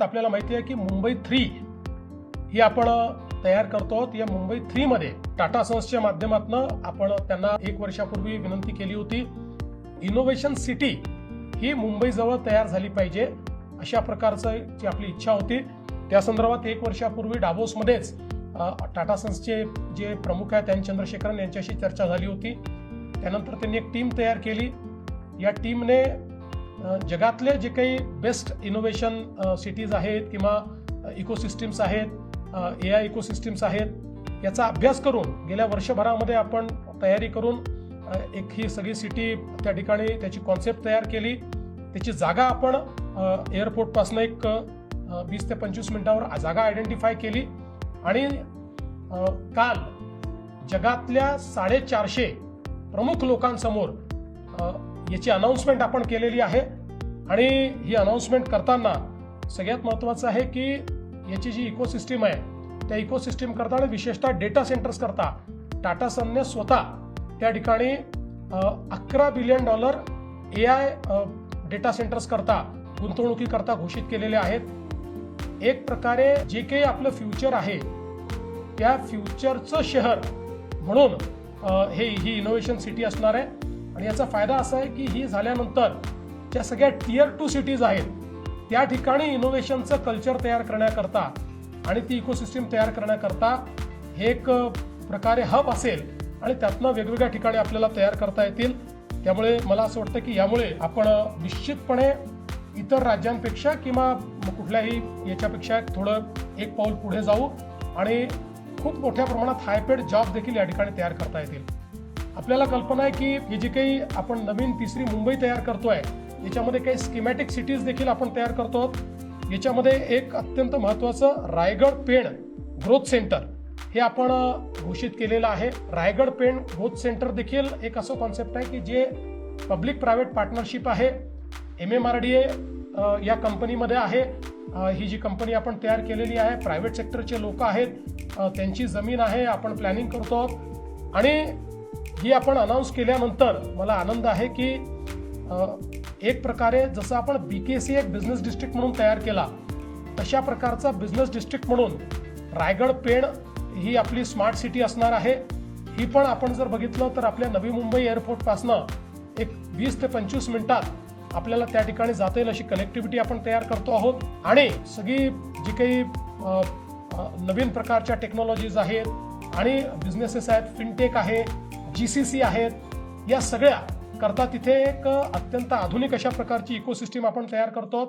आपल्याला माहिती आहे की मुंबई 3 ही आपण तयार करतो आहोत। या मुंबई 3 मध्ये टाटा सन्सच्या माध्यमातून आपण त्यांना 1 वर्षापूर्वी विनंती केली होती, इनोव्हेशन सिटी ही मुंबईजवळ तयार झाली पाहिजे अशा प्रकारची आपली इच्छा होती। त्या संदर्भात 1 वर्षापूर्वी डावोसमध्येच टाटा सन्सचे जे प्रमुख आहेत एन चंद्रशेखरन यांच्याशी चर्चा झाली होती। त्यानंतर त्यांनी एक टीम तयार केली। या टीमने जगातले जे काही बेस्ट इनोव्हेशन सिटीज आहेत किंवा इकोसिस्टम्स आहेत, AI इकोसिस्टम्स आहेत, याचा अभ्यास करून गेल्या वर्षभरामध्ये आपण तयारी करून एक ही सगळी सिटी त्या ठिकाणी त्याची कॉन्सेप्ट तयार केली। त्याची जागा आपण एअरपोर्टपासून एक 20 ते 25 मिनिटावर जागा आयडेंटिफाय केली आणि काल जगातल्या 450 प्रमुख लोकांसमोर याची अनाउन्समेंट आपण केलेली आहे। आणि ही अनाउन्समेंट करताना सगळ्यात महत्त्वाचं आहे की याची जी इकोसिस्टम आहे त्या इकोसिस्टम करता विशेषतः डेटा सेंटर्स करता टाटा सनने स्वतः त्या ठिकाणी $11 बिलियन AI डेटा सेंटर्स करता गुंतवणुकी करता घोषित केलेले आहेत। एक प्रकारे जे काही आपलं फ्युचर आहे त्या फ्युचरचं शहर म्हणून ही इनोव्हेशन सिटी असणार आहे। आणि याचा फायदा असा आहे की ही झाल्यानंतर ज्या सगळ्या टियर 2 सिटीज आहेत त्या ठिकाणी इनोव्हेशनचं कल्चर तयार करण्याकरता आणि ती इकोसिस्टम तयार करण्याकरता हे एक प्रकारे हब असेल आणि त्यातनं वेगवेगळ्या ठिकाणी आपल्याला तयार करता येतील। त्यामुळे मला असं वाटतं की यामुळे आपण निश्चितपणे इतर राज्यांपेक्षा किंवा कुठल्याही याच्यापेक्षा थोडं एक पाऊल पुढे जाऊ आणि खूप मोठ्या प्रमाणात हायपेड जॉब देखील या ठिकाणी तयार करता येतील। आपल्याला कल्पना आहे की ही जी काही आपण नवीन 3री मुंबई तयार करतोय याच्यामध्ये काही स्कीमॅटिक सिटीज देखील आपण तयार करतो। याच्यामध्ये एक अत्यंत महत्त्वाचं रायगड पेण ग्रोथ सेंटर हे आपण घोषित केलेलं आहे। रायगड पेण ग्रोथ सेंटर देखील एक असं कॉन्सेप्ट आहे की जे पब्लिक प्रायव्हेट पार्टनरशिप आहे, MMRDA या कंपनीमध्ये आहे। ही जी कंपनी आपण तयार केलेली आहे प्रायव्हेट सेक्टरचे लोक आहेत, त्यांची जमीन आहे, आपण प्लॅनिंग करतो आहोत। आणि ही आपण अनाऊन्स केल्यानंतर मला आनंद आहे की एक प्रकारे जसं आपण BKC एक बिझनेस डिस्ट्रिक्ट म्हणून तयार केला तशा प्रकारचा बिझनेस डिस्ट्रिक्ट म्हणून रायगड पेण ही आपली स्मार्ट सिटी असणार आहे। ही पण आपण जर बघितलं तर आपल्या नवी मुंबई एअरपोर्टपासनं एक 20 ते 25 मिनिटात आपल्याला त्या ठिकाणी जाता येईल अशी कनेक्टिव्हिटी आपण तयार करतो आहोत। आणि सगळी जी काही नवीन प्रकारच्या टेक्नॉलॉजीज आहेत आणि बिझनेसेस आहेत, फिनटेक आहे, GCC आहेत, या सगळ्या करता तिथे एक अत्यंत आधुनिक अशा प्रकारची इकोसिस्टम आपण तयार करतो।